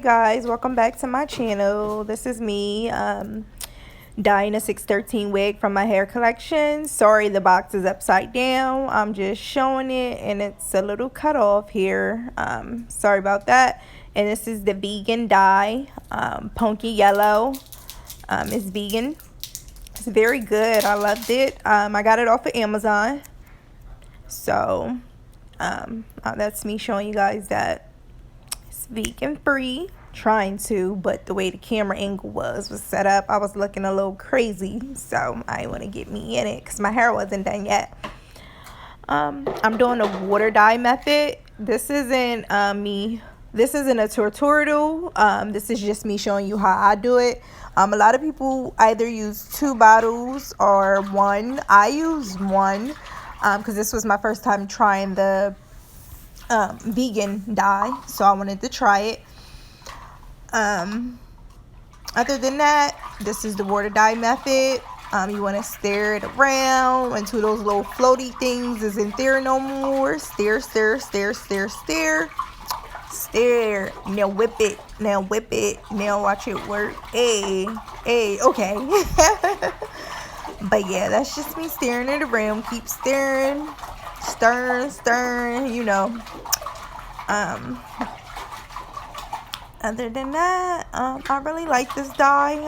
guys, welcome back to my channel. This is me dyeing a 613 wig from my hair collection. Sorry the box is upside down. I'm just showing it and it's a little cut off here. Sorry about that. And this is the vegan dye, Punky Yellow. It's vegan. It's very good. I loved it. I got it off of Amazon. So that's me showing you guys that it's vegan free, trying to, but the way the camera angle was set up, I was looking a little crazy, so I want to get me in it because my hair wasn't done yet. I'm doing a water dye method. This isn't a tutorial. This is just me showing you how I do it. A lot of people either use 2 bottles or 1. I use 1 because this was my first time trying the vegan dye, so I wanted to try it. Other than that, this is the water dye method. You want to stir it around until those little floaty things isn't there no more. Stir, stir, stir, stir, stir, stir. Now whip it. Now whip it. Now watch it work. Hey, okay. But yeah, that's just me stirring it around. Keep stirring, stirring, you know. Other than that, I really like this dye,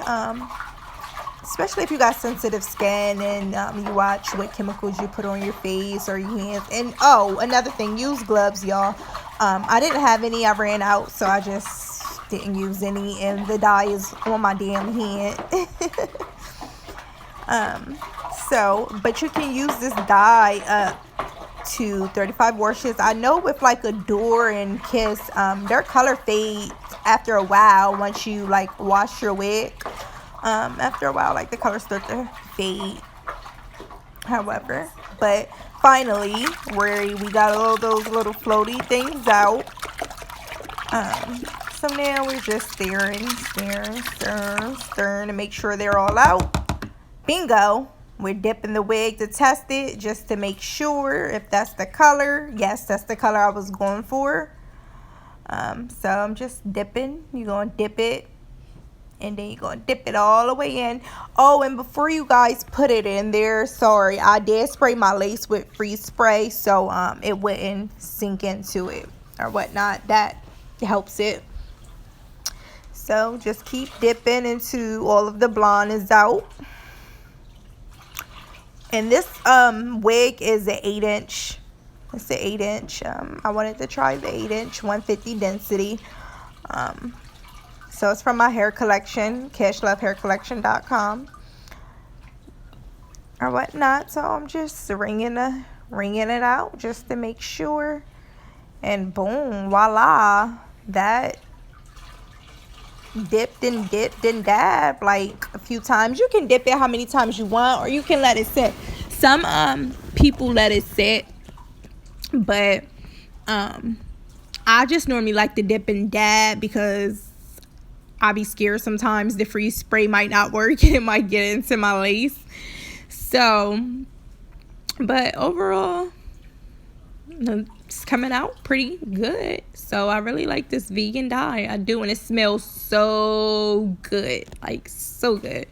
especially if you got sensitive skin and you watch what chemicals you put on your face or your hands. And oh, another thing, use gloves, y'all. I didn't have any. I ran out, so I just didn't use any, and the dye is on my damn hand. But you can use this dye up to 35 washes. I know with like Adore and Kiss, their color fades after a while once you like wash your wig. After a while, like the colors start to fade. However, but finally, we got all those little floaty things out. So now we're just stirring to make sure they're all out. Bingo. We're dipping the wig to test it just to make sure if that's the color. Yes, that's the color I was going for. So I'm just dipping. You're going to dip it. And then you're going to dip it all the way in. Oh, and before you guys put it in there, sorry, I did spray my lace with freeze spray. So it wouldn't sink into it or whatnot. That helps it. So just keep dipping until all of the blonde is out. And this wig is an 8-inch. It's an 8-inch. I wanted to try the 8-inch 150 density. So it's from my hair collection, KashLoveHairCollection.com or whatnot. So I'm just wringing it out just to make sure. And boom, voila, that dipped and dabbed like a few times. You can dip it how many times you want, or you can let it sit. Some people let it sit, but I just normally like to dip and dab because I be scared sometimes the freeze spray might not work and it might get into my lace. So, but overall, it's coming out pretty good. So I really like this vegan dye. I do, and it smells so good, like so good.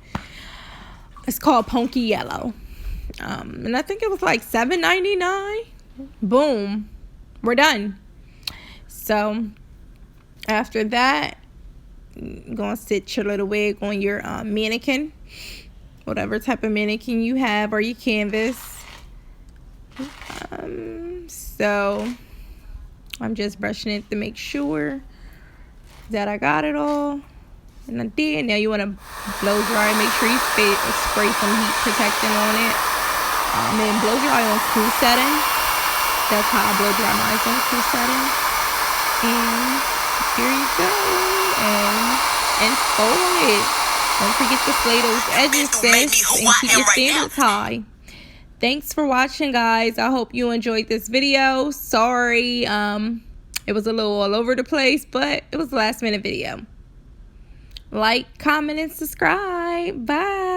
It's called Punky Yellow, and I think it was like $7.99. Boom, we're done. So after that, you're gonna sit your little wig on your mannequin, whatever type of mannequin you have, or your canvas. So I'm just brushing it to make sure that I got it all. And I did. Now you want to blow dry. Make sure you spray some heat protectant on it. And blow dry on cool setting. That's how I blow dry mine, on cool setting. And here you go. And fold it. Don't forget to slay those edges, sis. And keep your standards high. Thanks for watching, guys. I hope you enjoyed this video. Sorry, it was a little all over the place, but it was a last-minute video. Like, comment, and subscribe. Bye.